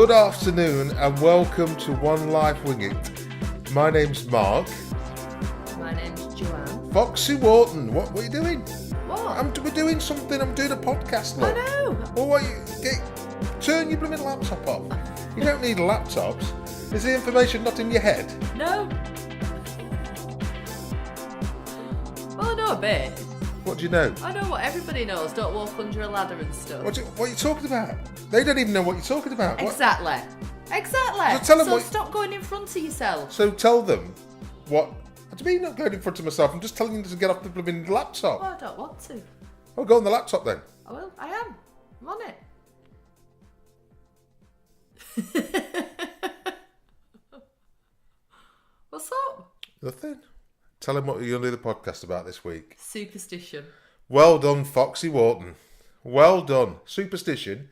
Good afternoon and welcome to One Life Wing It. My name's Mark. My name's Joanne. Foxy Wharton, what are you doing? What? We're doing something. I'm doing a podcast. Look. I know. Well, turn your blooming laptop off. You don't need laptops. Is the information not in your head? No. Well, I know a bit. What do you know? I know what everybody knows. Don't walk under a ladder and stuff. What are you talking about? They don't even know what you're talking about. Exactly. So tell them stop going in front of yourself. So tell them what do you mean not going in front of myself? I'm just telling you to get off the blooming laptop. Well, I don't want to. Oh, go on the laptop then. I will. I am. I'm on it. What's up? Nothing. Tell them what you're going to do the podcast about this week. Superstition. Well done, Foxy Wharton. Well done. Superstition.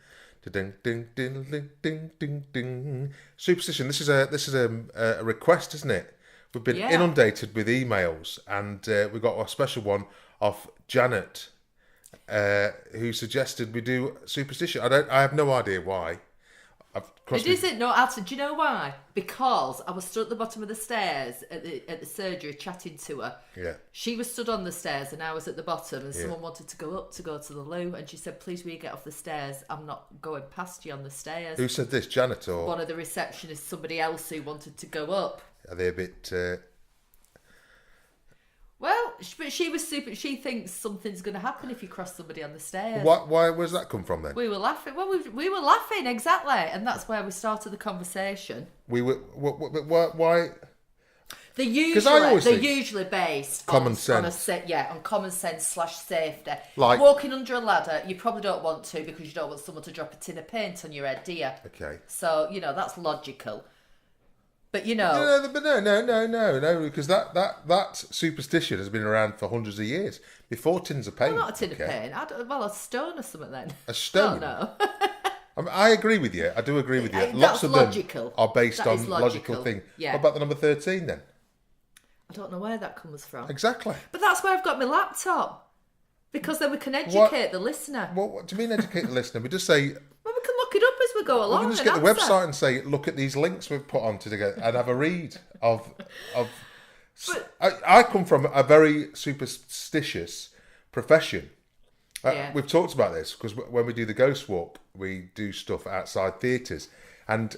Ding ding ding ding ding ding ding. Superstition. This is a request, isn't it? We've been inundated with emails, and we got a special one off Janet, who suggested we do superstition. I have no idea why. It isn't. No, actually, do you know why? Because I was stood at the bottom of the stairs at the surgery chatting to her. Yeah. She was stood on the stairs and I was at the bottom, and someone wanted to go up to go to the loo, and she said, "Please, will you get off the stairs? I'm not going past you on the stairs." Who said this, Janet or one of the receptionists? Somebody else who wanted to go up. Are they a bit? Well, but she was super. She thinks something's going to happen if you cross somebody on the stairs. Why? Where's that come from then? We were laughing. Well, we were laughing exactly, and that's where we started the conversation. We were. Why? They're usually based common sense. On common sense / safety. Like walking under a ladder, you probably don't want to because you don't want someone to drop a tin of paint on your head, do you? Okay. So that's logical. But no, because that superstition has been around for hundreds of years before tins of paint. Well, not a tin of paint. A stone or something then. A stone. No. I agree with you. I do agree with you. Lots of them are based on logical things. Yeah. What about the number 13 then? I don't know where that comes from. Exactly. But that's why I've got my laptop. Because then we can educate the listener. What do you mean educate the listener? We just say... Well, we can look it up as we go along. We can just get the website and say, look at these links we've put on together and have a read of... But, I come from a very superstitious profession. We've talked about this because when we do the Ghost Walk, we do stuff outside theatres. And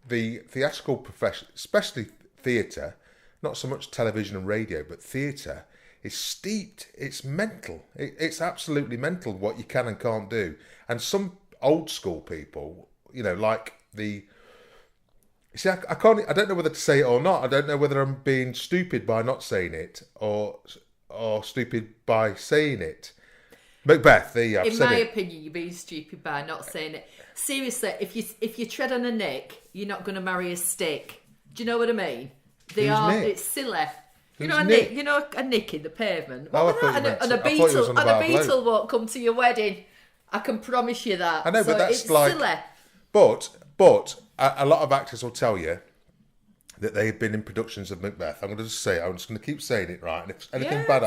the theatrical profession, especially theatre, not so much television and radio, but theatre, is steeped. It's mental. It's absolutely mental what you can and can't do. And some old school people, like the... You see, I don't know whether to say it or not. I don't know whether I'm being stupid by not saying it or stupid by saying it. Macbeth, there you have. In my opinion, you're being stupid by not saying it. Seriously, if you tread on a nick, you're not going to marry a stick. Do you know what I mean? Nick? It's silly. Who's a Nick? nick. A nick in the pavement. And a beetle won't come to your wedding. I can promise you that. I know, but that's it's like silly. But a lot of actors will tell you that they've been in productions of Macbeth. I'm going to just say it. I'm just going to keep saying it, right? And if anything bad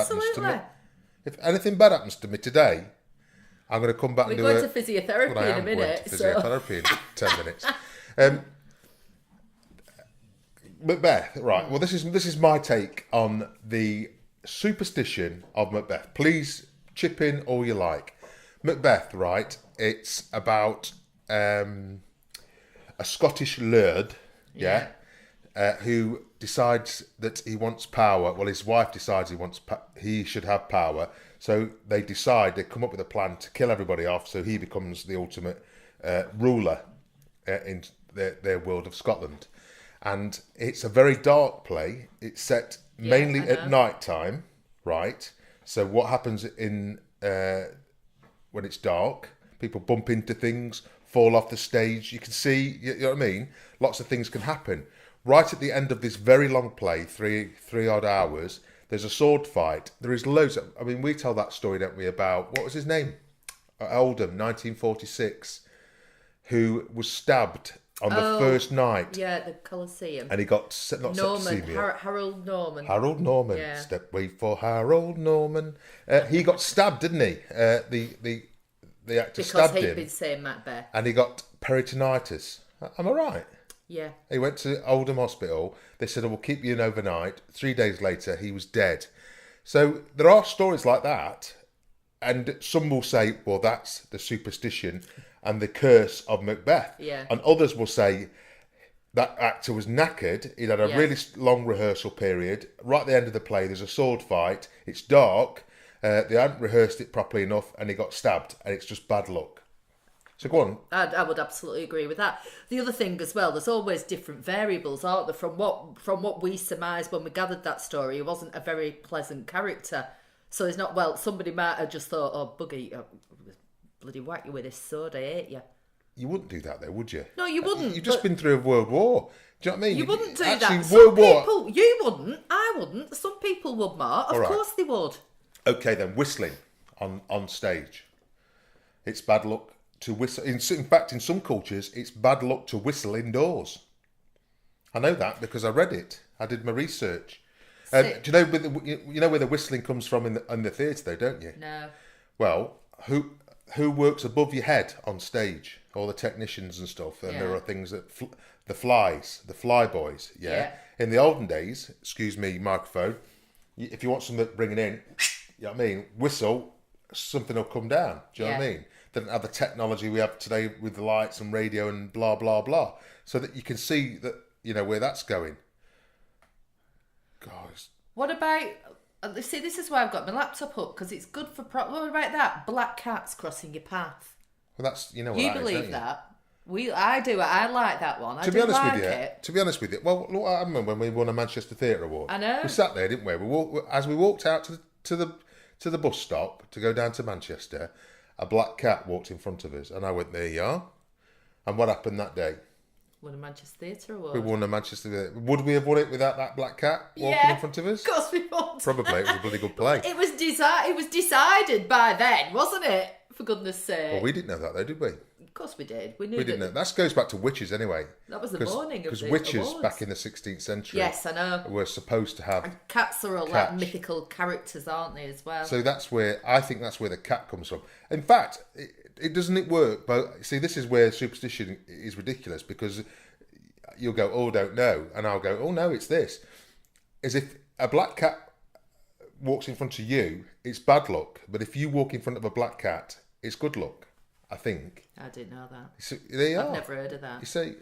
happens to me today, I'm going to come back and do it. We're going to physiotherapy in a minute. Physiotherapy in 10 minutes. Macbeth, right? Well, this is my take on the superstition of Macbeth. Please chip in all you like. Macbeth, right? It's about a Scottish laird, who decides that he wants power. Well, his wife decides he should have power. So they come up with a plan to kill everybody off. So he becomes the ultimate ruler in their world of Scotland. And it's a very dark play. It's set mainly at night time, right? So what happens when it's dark? People bump into things, fall off the stage. You can see, you know what I mean? Lots of things can happen. Right at the end of this very long play, three odd hours, there's a sword fight. There is loads of... I mean, we tell that story, don't we, about... What was his name? Oldham, 1946, who was stabbed on the first night. Yeah, the Colosseum. And he got... Harold Norman. Harold Norman. Yeah. Step wait for Harold Norman. He got stabbed, didn't he? the actor stabbed him. Because he'd been saying Macbeth. And he got peritonitis. Am I right? Yeah. He went to Oldham Hospital. They said, we'll keep you in overnight. 3 days later, he was dead. So there are stories like that. And some will say, well, that's the superstition and the curse of Macbeth. Yeah. And others will say that actor was knackered. He'd had a really long rehearsal period. Right at the end of the play, there's a sword fight. It's dark. They hadn't rehearsed it properly enough and he got stabbed. And it's just bad luck. So go on. I would absolutely agree with that. The other thing as well, there's always different variables, aren't there? From what we surmised when we gathered that story, he wasn't a very pleasant character. So it's not, well, somebody might have just thought, oh, buggy, bloody whack you with this sword, I hate you. You wouldn't do that though, would you? No, you wouldn't. You've just been through a world war. Do you know what I mean? You wouldn't do Actually, that. World Some War... people, you wouldn't, I wouldn't. Some people would, Mark. Of course they would. Okay then, whistling on stage. It's bad luck to whistle. In fact, in some cultures, it's bad luck to whistle indoors. I know that because I read it. I did my research. Do you know where the whistling comes from in the theatre, though, don't you? No. Well, who works above your head on stage? All the technicians and stuff. And there are things that the fly boys. Yeah. In the olden days, excuse me, microphone. If you want something bringing in, you know what I mean, whistle, something will come down. Do you know what I mean? They don't have the technology we have today with the lights and radio and blah blah blah, so that you can see that where that's going. Guys, what about? See, this is why I've got my laptop up because it's good for. What about that? Black cats crossing your path. Well, that's what you that believe is, that. I do. I like that one. To be honest with you, well, look what happened when we won a Manchester Theatre Award. I know. We sat there, didn't we? As we walked out to the bus stop to go down to Manchester, a black cat walked in front of us, and I went, "There you are." And what happened that day? Won a Manchester Theatre Award. We won a Manchester Theatre. Would we have won it without that black cat walking in front of us? Of course we would. Probably. It was a bloody good play. It was decided by then, wasn't it? For goodness' sake. Well, we didn't know that though, did we? Of course we did. We didn't know. That goes back to witches anyway. That was the morning of the because witches awards. back in the 16th century. Yes, I know. Were supposed to have. And cats are all like mythical characters, aren't they, as well? So I think that's where the cat comes from. In fact, it doesn't work. But see, this is where superstition is ridiculous because you'll go, "Oh, don't know," and I'll go, "Oh no, it's this." As if a black cat walks in front of you, it's bad luck. But if you walk in front of a black cat, it's good luck. I think. I didn't know that. So, there you are. I've never heard of that. You see,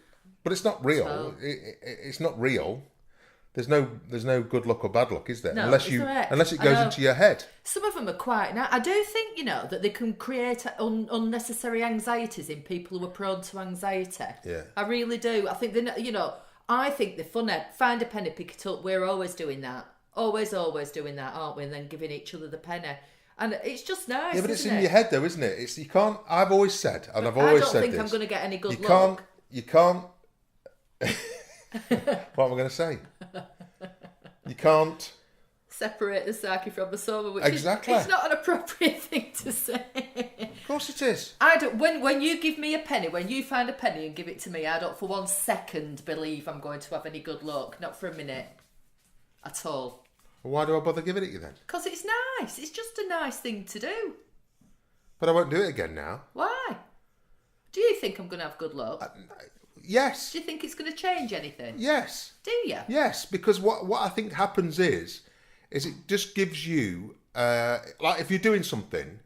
but it's not real. So, it's not real. There's no good luck or bad luck, is there? No, unless it goes into your head. Some of them are quite. Now, I do think that they can create unnecessary anxieties in people who are prone to anxiety. Yeah, I really do. I think I think they're funny. Find a penny, pick it up. We're always doing that. Always doing that, aren't we? And then giving each other the penny. And it's just nice. Yeah, but it's in your head, though, isn't it? It's you can't. I've always said, and I've always said this. I don't think I'm going to get any good luck. You can't. What am I going to say? You can't separate the Saki from the Soma, which exactly. It's not an appropriate thing to say. Of course it is. I don't. When you give me a penny, when you find a penny and give it to me, I don't for 1 second believe I'm going to have any good luck. Not for a minute, at all. Why do I bother giving it you then? Because it's nice. It's just a nice thing to do. But I won't do it again now. Why? Do you think I'm going to have good luck? Yes. Do you think it's going to change anything? Yes. Do you? Yes, because what I think happens is it just gives you, like if you're doing something,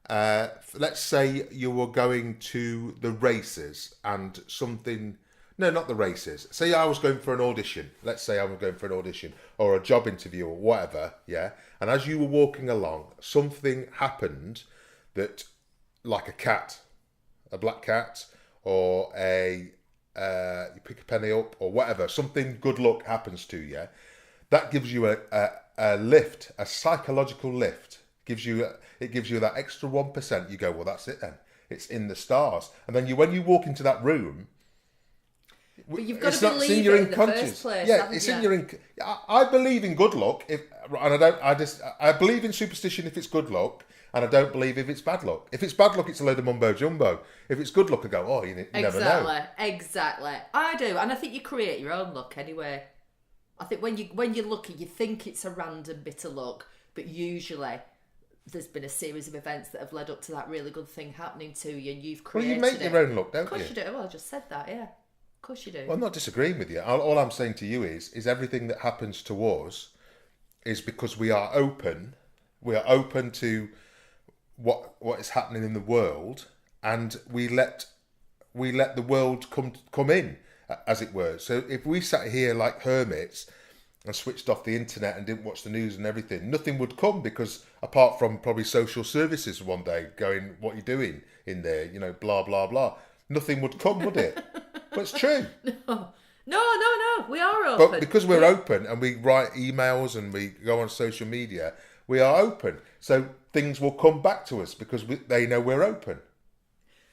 let's say you were going to the races and something... No, not the races. Say I was going for an audition. Let's say I was going for an audition or a job interview or whatever, yeah? And as you were walking along, something happened that, like a black cat, or you pick a penny up or whatever, something good luck happens to you. That gives you a lift, a psychological lift. It gives you that extra 1%. You go, well, that's it then. It's in the stars. And then when you walk into that room... But you've got to believe it in the first place. Yeah, it's in your. I believe in good luck, I believe in superstition if it's good luck, and I don't believe if it's bad luck. If it's bad luck, it's a load of mumbo jumbo. If it's good luck, I go, oh, you never know. Exactly. I do, and I think you create your own luck anyway. I think when you're lucky, you think it's a random bit of luck, but usually there's been a series of events that have led up to that really good thing happening to you, and you've created Well, you make your own luck, don't you? Of course you do. Well, I just said that, yeah. Of course you do. Well, I'm not disagreeing with you. All I'm saying to you is everything that happens to us is because we are open. We are open to what is happening in the world, and we let the world come in, as it were. So if we sat here like hermits and switched off the internet and didn't watch the news and everything, nothing would come, because apart from probably social services one day going, what are you doing in there? You know, blah, blah, blah. Nothing would come, would it? But it's true. No. We are open. But because we're open and we write emails and we go on social media, we are open. So things will come back to us because they know we're open.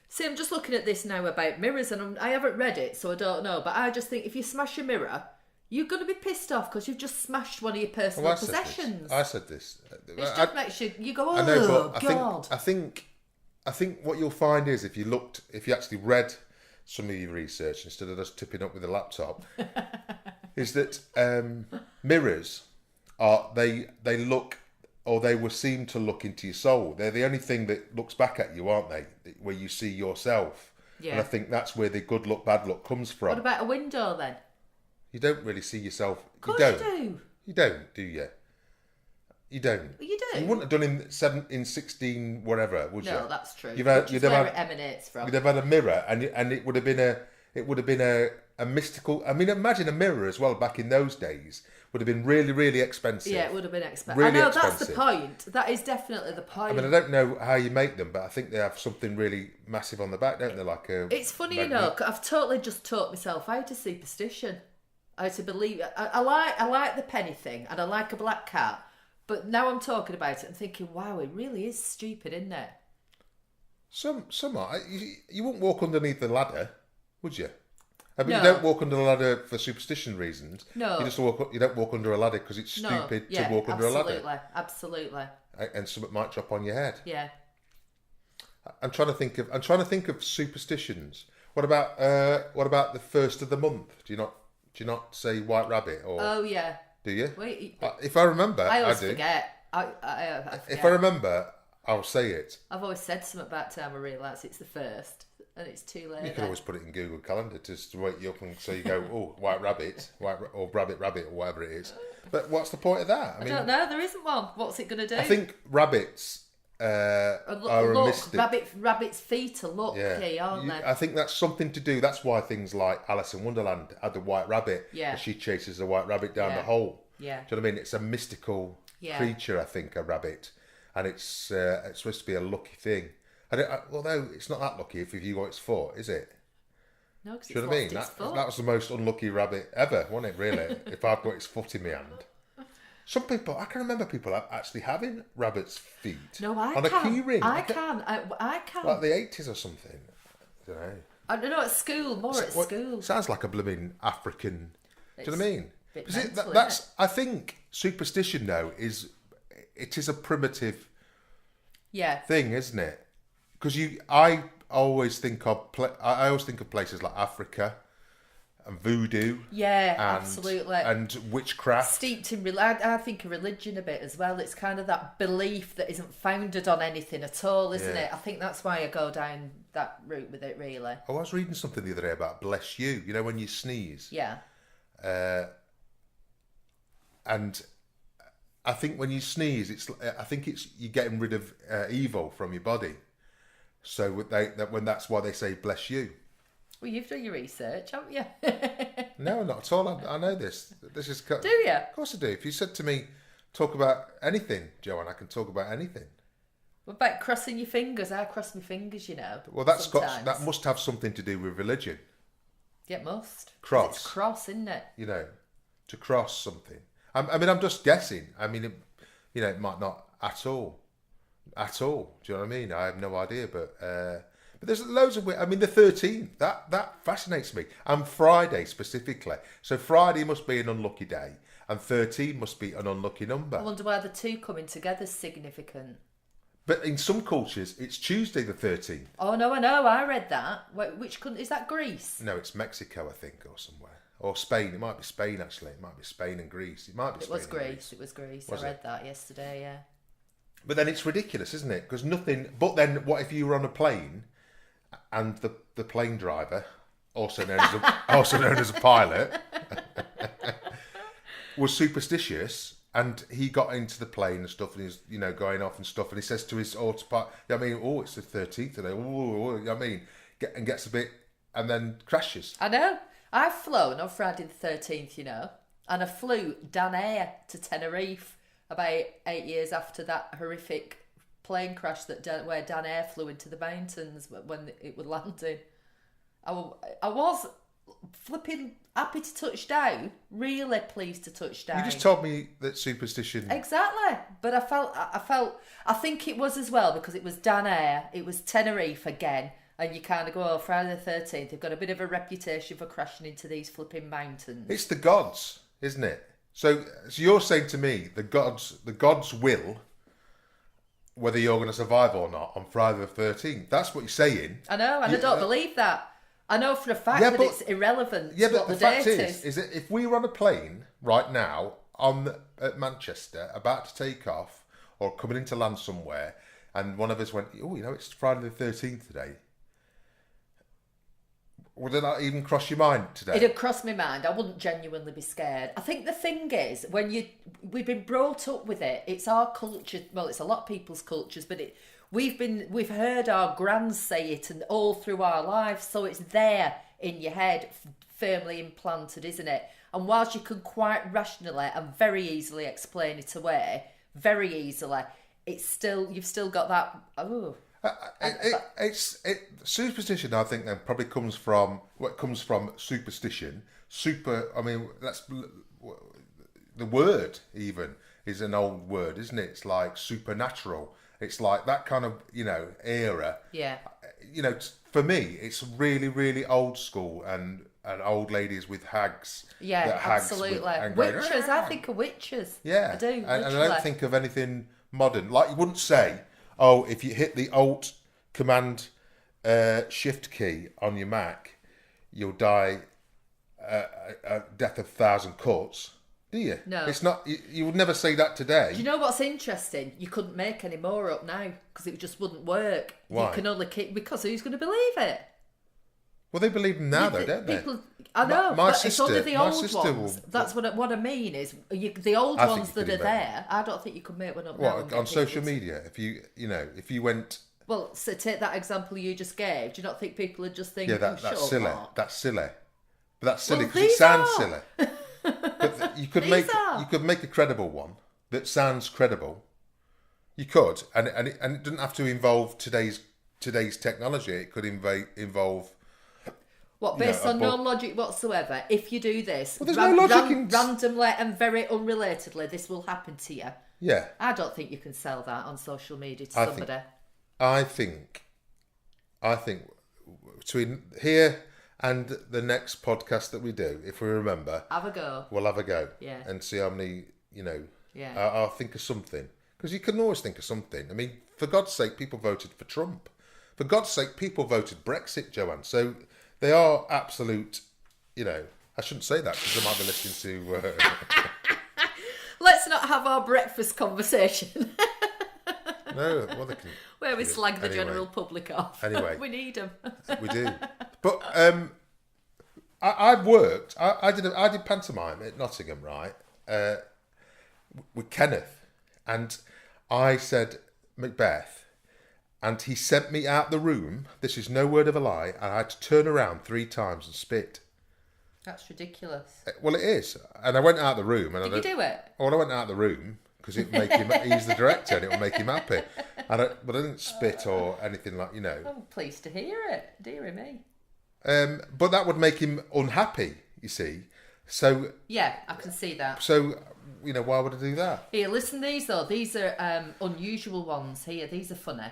See, I'm just looking at this now about mirrors, and I haven't read it, so I don't know. But I just think if you smash a mirror, you're going to be pissed off because you've just smashed one of your personal possessions. I said this. It just makes you go, oh, I know, but God. I think what you'll find is if you actually read some of your research instead of just tipping up with a laptop, is that mirrors they look, or they will seem to look into your soul. They're the only thing that looks back at you, aren't they? Where you see yourself. Yeah. And I think that's where the good look, bad look comes from. What about a window then? You don't really see yourself. Of course you do. You don't, do you? You don't. You do. You wouldn't have done in 16 whatever, would you? No, that's true. You'd have where it emanates from. You'd have had a mirror, and it would have been a mystical. I mean, imagine a mirror as well back in those days. Would have been really, really expensive. Yeah, it would have been expensive. Really I know, expensive. that's the point. That is definitely the point. I mean, I don't know how you make them, but I think they have something really massive on the back, don't they? Like a. It's funny, you know. I've totally just taught myself how to superstition, how to believe. I like the penny thing, and I like a black cat. But now I'm talking about it, I'm thinking, wow, it really is stupid, isn't it? Some are. You wouldn't walk underneath the ladder, would you? I mean, No. You don't walk under a ladder for superstition reasons. No. You don't walk under a ladder because it's stupid to walk under a ladder. Absolutely. And something might drop on your head. Yeah. I'm trying to think of superstitions. What about the first of the month? Do you not say White Rabbit or? Oh yeah. Do you? Wait. If I remember, I always do. forget. I forget. If I remember, I'll say it. I've always said something about time I realise it's the first, and it's too late. You can always put it in Google Calendar just to wake you up, and so you go, oh, White Rabbit, or Rabbit, or whatever it is. But what's the point of that? I don't know. There isn't one. What's it going to do? I think rabbits are a mystic. Rabbits' feet are lucky, aren't they? I think that's something to do. That's why things like Alice in Wonderland had the White Rabbit. Yeah. And she chases the White Rabbit down the hole. Yeah. Do you know what I mean? It's a mystical creature, I think, a rabbit. And it's supposed to be a lucky thing. Although it's not that lucky if you got its foot, is it? No, because do you know what I mean? That was the most unlucky rabbit ever, wasn't it, really? If I've got its foot in my hand. Some people, I can remember people actually having rabbit's feet on a key ring. I can. Like the 80s or something. I don't know. I don't know, at school, at school. Sounds like a blooming African, do you know what I mean? Mental, that's. I think superstition, though, is a primitive thing, isn't it? Because I always think of places like Africa and voodoo. Yeah, absolutely. And witchcraft. Steeped in I think of religion a bit as well. It's kind of that belief that isn't founded on anything at all, isn't it? I think that's why I go down that route with it, really. I was reading something the other day about bless you. You know, when you sneeze. Yeah. And I think when you sneeze, you're getting rid of evil from your body. So that's why they say bless you. Well, you've done your research, haven't you? No, not at all. I know this. This is. Do you? Of course I do. If you said to me, talk about anything, Joanne, I can talk about anything. What about crossing your fingers? I cross my fingers, you know. Well, that must have something to do with religion. Yeah, it must. Cross. It's cross, isn't it? You know, to cross something. I mean, I'm just guessing. I mean, it might not at all. At all. Do you know what I mean? I have no idea, but there's loads of. I mean, the 13th that fascinates me, and Friday specifically. So Friday must be an unlucky day, and 13 must be an unlucky number. I wonder why the two coming together is significant. But in some cultures, it's Tuesday the 13th. Oh no, I know. I read that. Which country is that? Greece? No, it's Mexico, I think, or somewhere. Or Spain. It might be Spain, actually. It might be Spain and Greece. It might be Spain. It was Greece. I read that yesterday, yeah. But then it's ridiculous, isn't it? Because nothing. But then, what if you were on a plane, and the plane driver, also known as a pilot, was superstitious, and he got into the plane and stuff, and he's going off and stuff, and he says to his autopilot, it's the 13th today. Gets a bit, and then crashes. I know. I've flown on Friday the 13th, and I flew Dan Air to Tenerife about 8 years after that horrific plane crash where Dan Air flew into the mountains when it was landing. I was flipping happy to touch down, really pleased to touch down. You just told me that superstition. Exactly, but I think it was as well because it was Dan Air, it was Tenerife again, and you kind of go, Friday the 13th, they've got a bit of a reputation for crashing into these flipping mountains. It's the gods, isn't it? So you're saying to me the gods will, whether you're going to survive or not on Friday the 13th. That's what you're saying. I know, and I don't believe that. I know for a fact that it's irrelevant what the date is. Is that if we were on a plane right now at Manchester, about to take off or coming into land somewhere, and one of us went, it's Friday the 13th today, would it not even cross your mind today? It'd cross my mind. I wouldn't genuinely be scared. I think the thing is, we've been brought up with it. It's our culture. Well, it's a lot of people's cultures, but we've heard our grands say it, and all through our lives. So it's there in your head, firmly implanted, isn't it? And whilst you can quite rationally and very easily explain it away, very easily, you've still got that. Oh. Superstition, I think, then probably comes from superstition. That's the word. Even is an old word, isn't it? It's like supernatural. It's like that kind of era. Yeah. For me, it's really, really old school and old ladies with hags. Yeah, absolutely. Witches. I think of witches. Yeah, I do. And I don't think of anything modern. Like you wouldn't say, if you hit the Alt Command Shift key on your Mac, you'll die a death of 1,000 cuts. Do you? No. It's not. You would never say that today. Do you know what's interesting? You couldn't make any more up now because it just wouldn't work. Why? You can only keep because who's going to believe it? Well, they believe them now, though, don't they? I know, my but sister, it's only the old ones. Will, That's what I mean is the old ones that are there. I don't think you could make one up now. On social media? If you went. Well, so take that example you just gave. Do you not think people are just thinking? Yeah, that's silly. Mark? That's silly. But that's silly because it sounds silly. But you could make a credible one that sounds credible. You could, and it doesn't have to involve today's technology. It could involve. What, based on no logic whatsoever? If you do this, well, there's no logic randomly and very unrelatedly, this will happen to you. Yeah. I don't think you can sell that on social media to somebody. I think between here and the next podcast that we do, if we remember, we'll have a go. Yeah. And see how many, Yeah. I'll think of something. Because you can always think of something. I mean, for God's sake, people voted for Trump. For God's sake, people voted Brexit, Joanne. So they are absolute, I shouldn't say that because they might be listening to... Let's not have our breakfast conversation. No, well, they can... Where we slag the general public off. Anyway. We need them. We do. But I've worked... I did pantomime at Nottingham, right? With Kenneth. And I said Macbeth. And he sent me out the room. This is no word of a lie. And I had to turn around 3 times and spit. That's ridiculous. Well, it is. And I went out the room. And Did you do it? Well, I went out the room because it make him. He's the director, and it will make him happy. But I didn't spit or anything like I'm pleased to hear it, dearie me. But that would make him unhappy. You see, so yeah, I can see that. So why would I do that? Here, listen. These are unusual ones. Here, these are funny.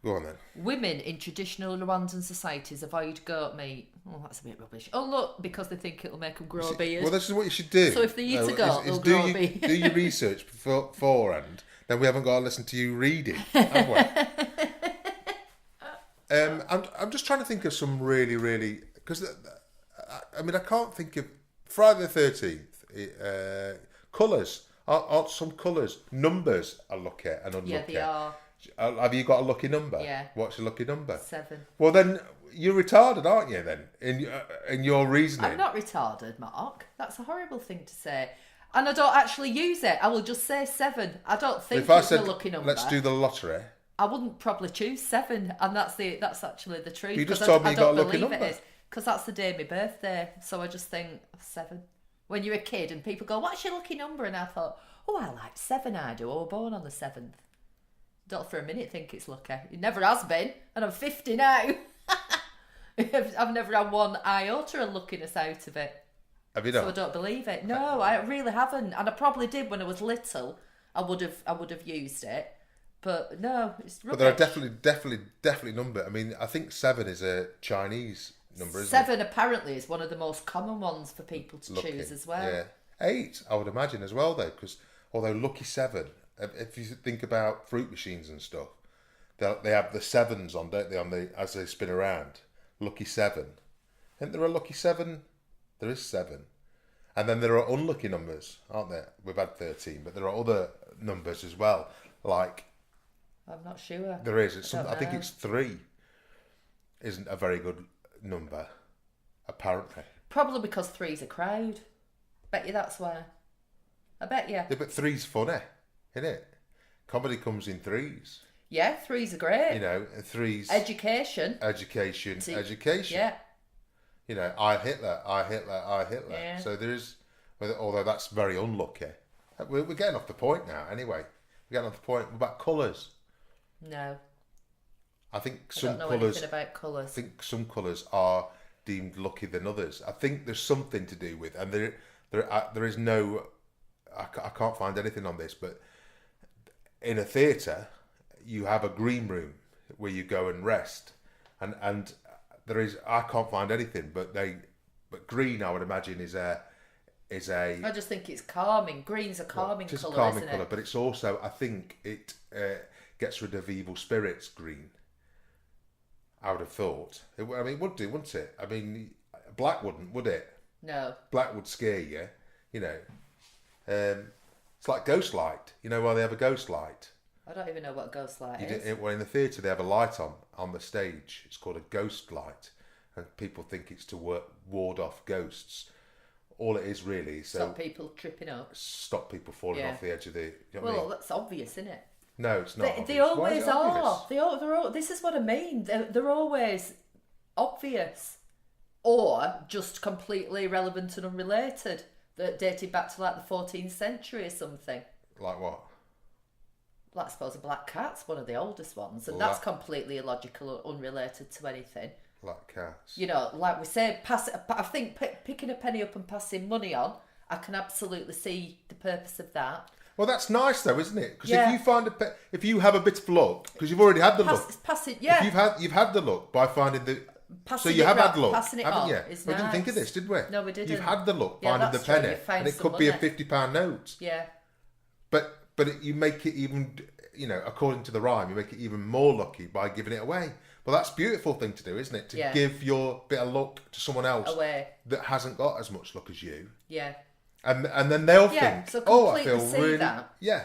Go on then. Women in traditional Rwandan societies avoid goat meat. Oh, that's a bit rubbish. Oh, look, because they think it'll make them grow beards. Well, this is what you should do. So if they eat a goat, they'll grow a beard. Do your research beforehand. Then we haven't got to listen to you reading, have we? I'm just trying to think of some really, really... Because, I can't think of... Friday the 13th, colours. Aren't some colours, numbers are lucky and unlucky? Yeah, they are. Have you got a lucky number? Yeah. What's your lucky number? 7. Well, then you're retarded, aren't you? Then in your reasoning. I'm not retarded, Mark. That's a horrible thing to say. And I don't actually use it. I will just say 7. I don't think it's a lucky number. Let's do the lottery. I wouldn't probably choose 7, and that's actually the truth. You just told me you got a lucky number. Because that's the day of my birthday, so I just think 7. When you're a kid and people go, "What's your lucky number?" and I thought, "Oh, I like 7. I do. I was born on the 7th." Don't for a minute think it's lucky. It never has been, and I'm 50 now. I've never had one iota of luckiness out of it. Have you not? So I don't believe it. No, I really haven't, and I probably did when I was little. I would have used it, but no, it's rubbish. But there are definitely number. I mean, I think 7 is a Chinese number, isn't 7 apparently is one of the most common ones for people to choose as well. Yeah, 8 I would imagine as well though, because although lucky 7, if you think about fruit machines and stuff, they have the 7s on, don't they? As they spin around, lucky 7. Isn't there a lucky 7? There is 7, and then there are unlucky numbers, aren't there? We've had 13, but there are other numbers as well. Like I'm not sure. there is. I think it's 3. Isn't a very good number, apparently. Probably because 3's a crowd. Bet you that's why. I bet you. Yeah, but 3's funny, isn't it? Comedy comes in 3s. Yeah, 3's are great. You know, and 3's education. Yeah. You know, I Hitler. Yeah. So there is, although that's very unlucky. We're getting off the point now. Anyway, we're getting off the point. What about colours? No. I think I don't know anything about colours. I think some colours are deemed lucky than others. I think there's something to do with, and there is no, I can't find anything on this, but in a theatre, you have a green room where you go and rest, and there is, I can't find anything, but green, I would imagine, is a. I just think it's calming. Green's a calming colour, it's a calming isn't colour, it? but it's also, I think it gets rid of evil spirits. Green, I would have thought. It would do, wouldn't it? I mean, black wouldn't, would it? No. Black would scare you. You know, it's like ghost light. You know why they have a ghost light? I don't even know what ghost light is. Well, in the theatre, they have a light on the stage. It's called a ghost light, and people think it's to ward off ghosts. All it is really is stop people tripping up. Stop people falling off the edge of the. You know what I mean? That's obvious, isn't it? No, it's not. They always are. This is what I mean. They're always obvious, or just completely irrelevant and unrelated. That dated back to like the 14th century or something. Like what? Like, I suppose a black cat's one of the oldest ones, and that's completely illogical or unrelated to anything. Black cats. You know, like we say, I think picking a penny up and passing money on, I can absolutely see the purpose of that. Well, that's nice though, isn't it? Because if you find if you have a bit of luck, because you've already had the luck. If you've had the luck by finding the. So you have had luck, haven't you? We didn't think of this, did we? No, we didn't. You've had the luck finding the penny, and it could be a £50 note. Yeah. But you make it even, according to the rhyme, you make it even more lucky by giving it away. Well, that's a beautiful thing to do, isn't it? To give your bit of luck to someone else that hasn't got as much luck as you. Yeah. And then they'll think, so I feel really... That. Yeah.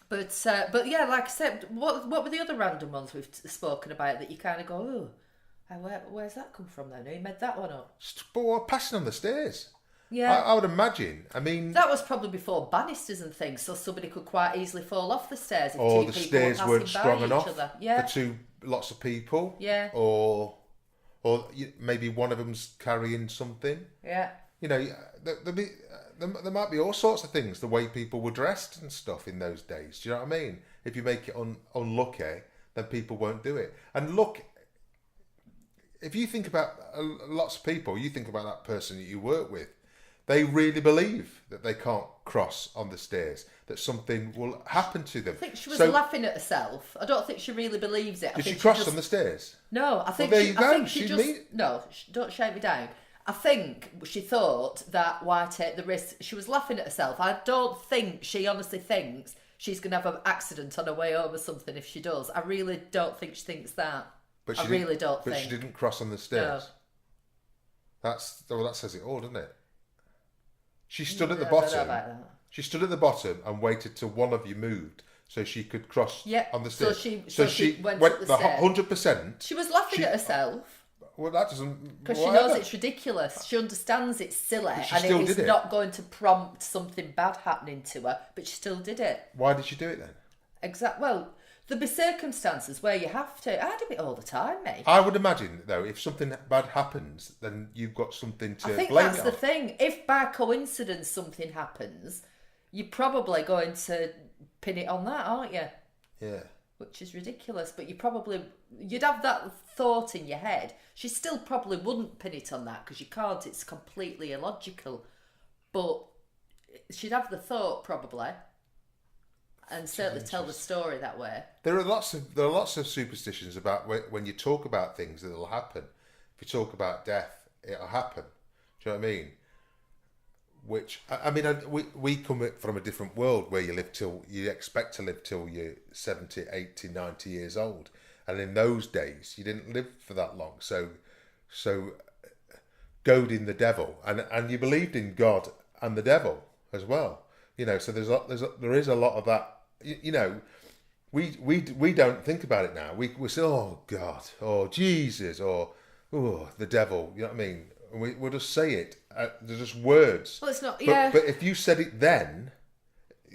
But yeah, like I said, what were the other random ones we've spoken about that you kind of go, where's that come from then? Who made that one up? But passing on the stairs. Yeah. I would imagine. I mean... That was probably before banisters and things, so somebody could quite easily fall off the stairs if or two the people stairs were weren't passing strong by enough each other. for lots of people. Yeah. Or maybe one of them's carrying something. Yeah. There might be all sorts of things, the way people were dressed and stuff in those days. Do you know what I mean? If you make it unlucky, then people won't do it. And look, if you think about lots of people, you think about that person that you work with, they really believe that they can't cross on the stairs, that something will happen to them. I think she was laughing at herself. I don't think she really believes it. Did she cross on the stairs? No, I think no, don't shout me down. I think she thought that why take the risk? She was laughing at herself. I don't think she honestly thinks she's going to have an accident on her way home or something if she does. I really don't think she thinks that. But she didn't cross on the stairs. No. That says it all, doesn't it? She stood at the bottom. She stood at the bottom and waited till one of you moved so she could cross on the stairs. So she went up the stairs. 100%. She was laughing at herself. Well, that doesn't... Because she knows it's ridiculous. She understands it's silly and it is not going to prompt something bad happening to her, but she still did it. Why did she do it then? Exactly. Well, there'll be circumstances where you have to. I do it all the time, mate. I would imagine, though, if something bad happens, then you've got something to blame it on. I think that's the thing. If by coincidence something happens, you're probably going to pin it on that, aren't you? Yeah. Which is ridiculous, but you'd have that thought in your head. She still probably wouldn't pin it on that because you can't. It's completely illogical. But she'd have the thought probably, and certainly tell the story that way. There are lots of superstitions about when you talk about things that'll happen. If you talk about death, it'll happen. Do you know what I mean? Which, I mean, we come from a different world where you expect to live till you're 70, 80, 90 years old. And in those days, you didn't live for that long. So goading the devil. And you believed in God and the devil as well. You know, so there is a lot of that. You know, we don't think about it now. We say, oh, God, or Jesus, or oh, the devil. You know what I mean? We'll just say it. They're just words. Well, it's not. But if you said it then,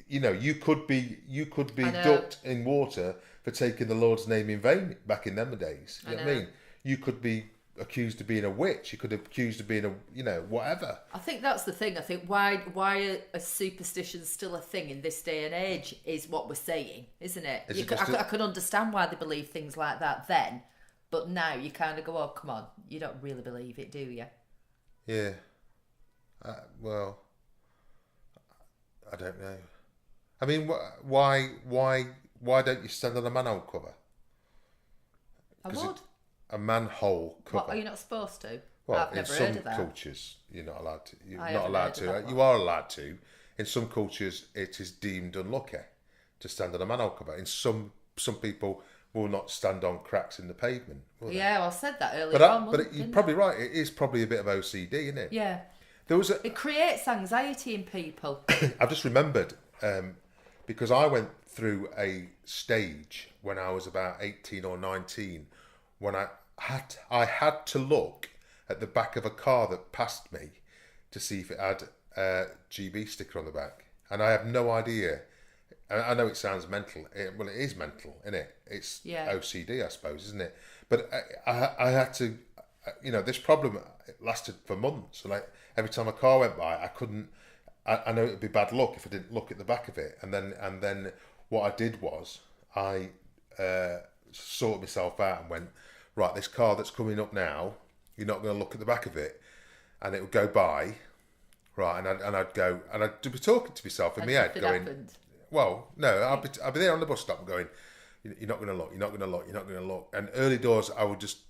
you know, you could be ducked in water for taking the Lord's name in vain back in them days. You know what I mean? You could be accused of being a witch. You could be accused of being whatever. I think that's the thing. I think why a superstition's still a thing in this day and age is what we're saying, isn't it? I can understand why they believe things like that then, but now you kind of go, oh, come on, you don't really believe it, do you? Yeah. Well, I don't know. I mean, why don't you stand on a manhole cover? I would. A manhole cover. What, are you not supposed to? Well, I've never heard of that. In some cultures, you're not allowed to. You're not allowed to. You are allowed to. In some cultures, it is deemed unlucky to stand on a manhole cover. In some people will not stand on cracks in the pavement. Yeah, well, I said that earlier on. But you're probably right. It is probably a bit of OCD, isn't it? Yeah. It creates anxiety in people. I've just remembered because I went through a stage when I was about 18 or 19 when I had to look at the back of a car that passed me to see if it had a GB sticker on the back, and I have no idea. I know it sounds mental. Well, it is mental, isn't it? It's OCD, I suppose, isn't it? But I had to, this problem lasted for months. Like every time a car went by, I couldn't. I know it would be bad luck if I didn't look at the back of it. And then what I did was I sorted myself out and went, right, this car that's coming up now, you're not going to look at the back of it, and it would go by, right, and I'd go and I'd be talking to myself in my head, going. Happened. Well, no, I'll be there on the bus stop going, you're not going to look, you're not going to look, you're not going to look. And early doors, I would just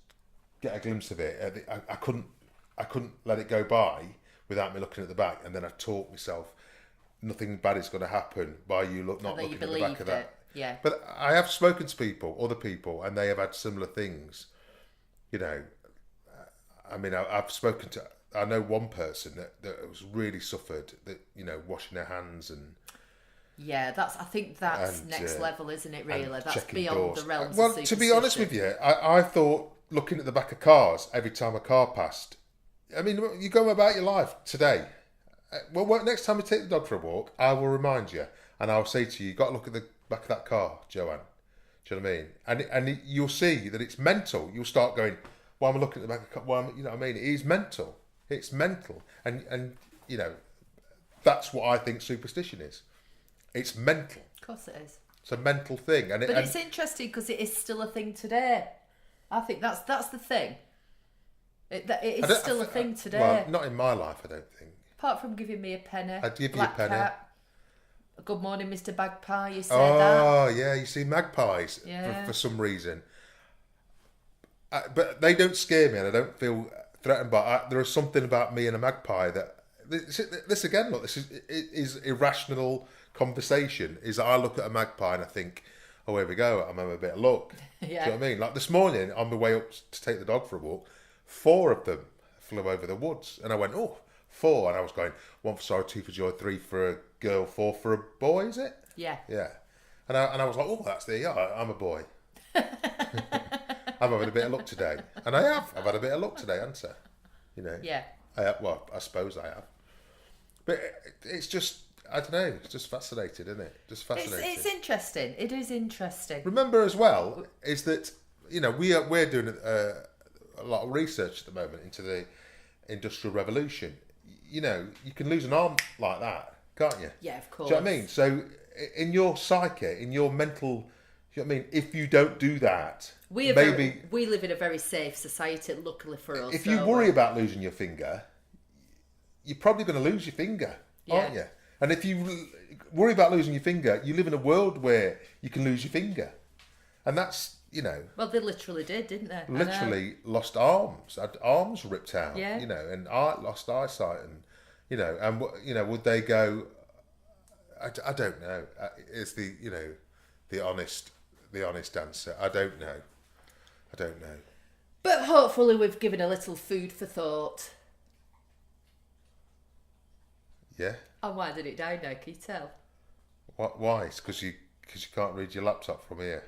get a glimpse of it. I couldn't let it go by without me looking at the back. And then I taught myself, nothing bad is going to happen by you not looking at the back of that. Yeah. But I have spoken to other people, and they have had similar things. You know, I mean, I've spoken to, I know one person that was really suffered, that, washing their hands and... Yeah, I think that's next level, isn't it, really? That's beyond doors. The realms of Well, superstition. to be honest with you, I thought looking at the back of cars every time a car passed, I mean, you go about your life today. Well, next time we take the dog for a walk, I will remind you, and I'll say to you, you've got to look at the back of that car, Joanne. Do you know what I mean? And you'll see that it's mental. You'll start going, why am I looking at the back of the car? You know what I mean? It is mental. It's mental. And that's what I think superstition is. It's mental. Of course it is. It's a mental thing. But it's interesting because it is still a thing today. I think that's the thing. It is still a thing today. Well, not in my life, I don't think. Apart from giving me a penny. I'd give you a penny. Cat, good morning, Mr. Magpie, you say that. Oh, yeah, you see magpies for some reason. But they don't scare me and I don't feel threatened by it. There is something about me and a magpie that... This again, look, this is irrational conversation. Is I look at a magpie and I think, oh, here we go, I'm having a bit of luck. Yeah. Do you know what I mean? Like this morning, on my way up to take the dog for a walk, 4 of them flew over the woods. And I went, oh, 4. And I was going, 1 for sorrow, 2 for joy, 3 for girl, 4 for a boy, is it? Yeah. Yeah. And I was like, oh, that's the, I'm a boy. I'm having a bit of luck today. And I have. I've had a bit of luck today, haven't I? You know? Yeah. I suppose I have. But it's just, I don't know, it's just fascinating, isn't it? Just fascinating. It's interesting. It is interesting. Remember as well, is that, you know, we're doing a lot of research at the moment into the Industrial Revolution. You know, you can lose an arm like that, can't you? Yeah, of course. Do you know what I mean? So in your psyche, in your mental, you know what I mean? If you don't do that, we live in a very safe society, luckily for us. If you worry about losing your finger, you're probably going to lose your finger, aren't you? And if you worry about losing your finger, you live in a world where you can lose your finger. And that's, you know... Well, they literally did, didn't they? Literally lost arms, had arms ripped out, yeah. You know, and lost eyesight, and, you know, and, you know, would they go... I don't know. It's the, you know, the honest answer. I don't know. But hopefully we've given a little food for thought. Yeah. I'm winding it down now, can you tell? Why? It's because you can't read your laptop from here.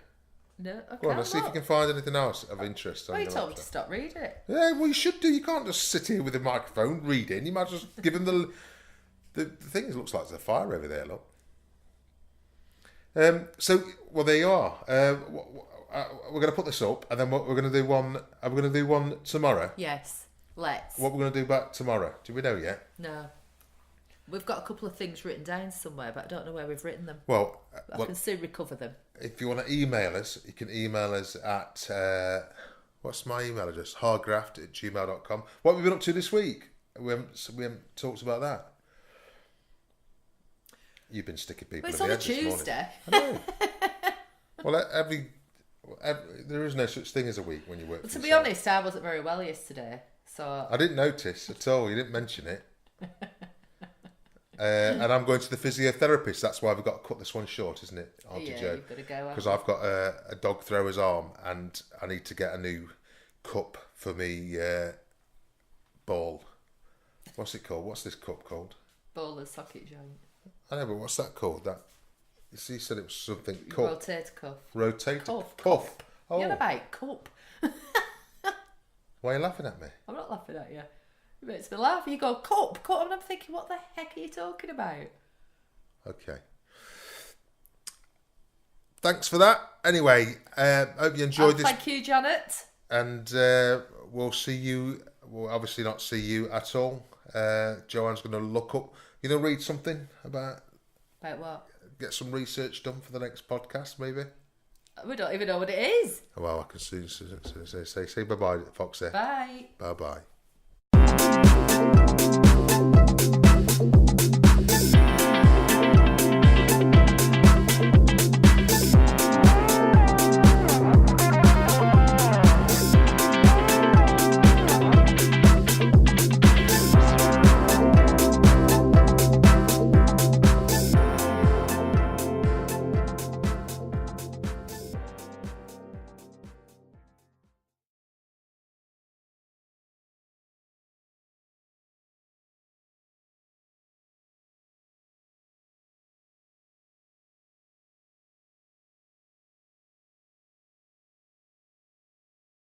No, okay. Go on, let's see if you can find anything else of interest. Well, you told me to stop reading it. Yeah, well, you should do. You can't just sit here with a microphone reading. You might just give them the thing. It looks like there's a fire over there, look. So, well, there you are. We're going to put this up, and then we're going to do one. Are we going to do one tomorrow? Yes, let's. What we're going to do back tomorrow? Do we know yet? No. We've got a couple of things written down somewhere, but I don't know where we've written them. Well, I can soon recover them. If you want to email us, you can email us at, what's my email address? hardgraft@gmail.com. What have we been up to this week? We haven't talked about that. You've been sticking people in the head this morning. It's on a Tuesday. I know. Well, every there is no such thing as a week when you work for To be yourself. honest, I wasn't very well yesterday, so... I didn't notice at all. You didn't mention it. And I'm going to the physiotherapist. That's why we've got to cut this one short, isn't it, Auntie Jo? You've got to go. Because I've got a dog thrower's arm, and I need to get a new cup for me ball. What's it called? What's this cup called? Ball and socket joint. I know, but what's that called? That you see, said it was something cup. Rotator cuff. Rotator cuff. Oh, You're about cup. Why are you laughing at me? I'm not laughing at you. It makes me laugh. You go cup, and I'm thinking, what the heck are you talking about? Okay. Thanks for that. Anyway, hope you enjoyed this. Thank you, Janet. And we'll see you. We'll obviously not see you at all. Joanne's going to look up. You know, read something about what? Get some research done for the next podcast, maybe. We don't even know what it is. Well, I can soon say bye bye, Foxy. Bye. Bye bye.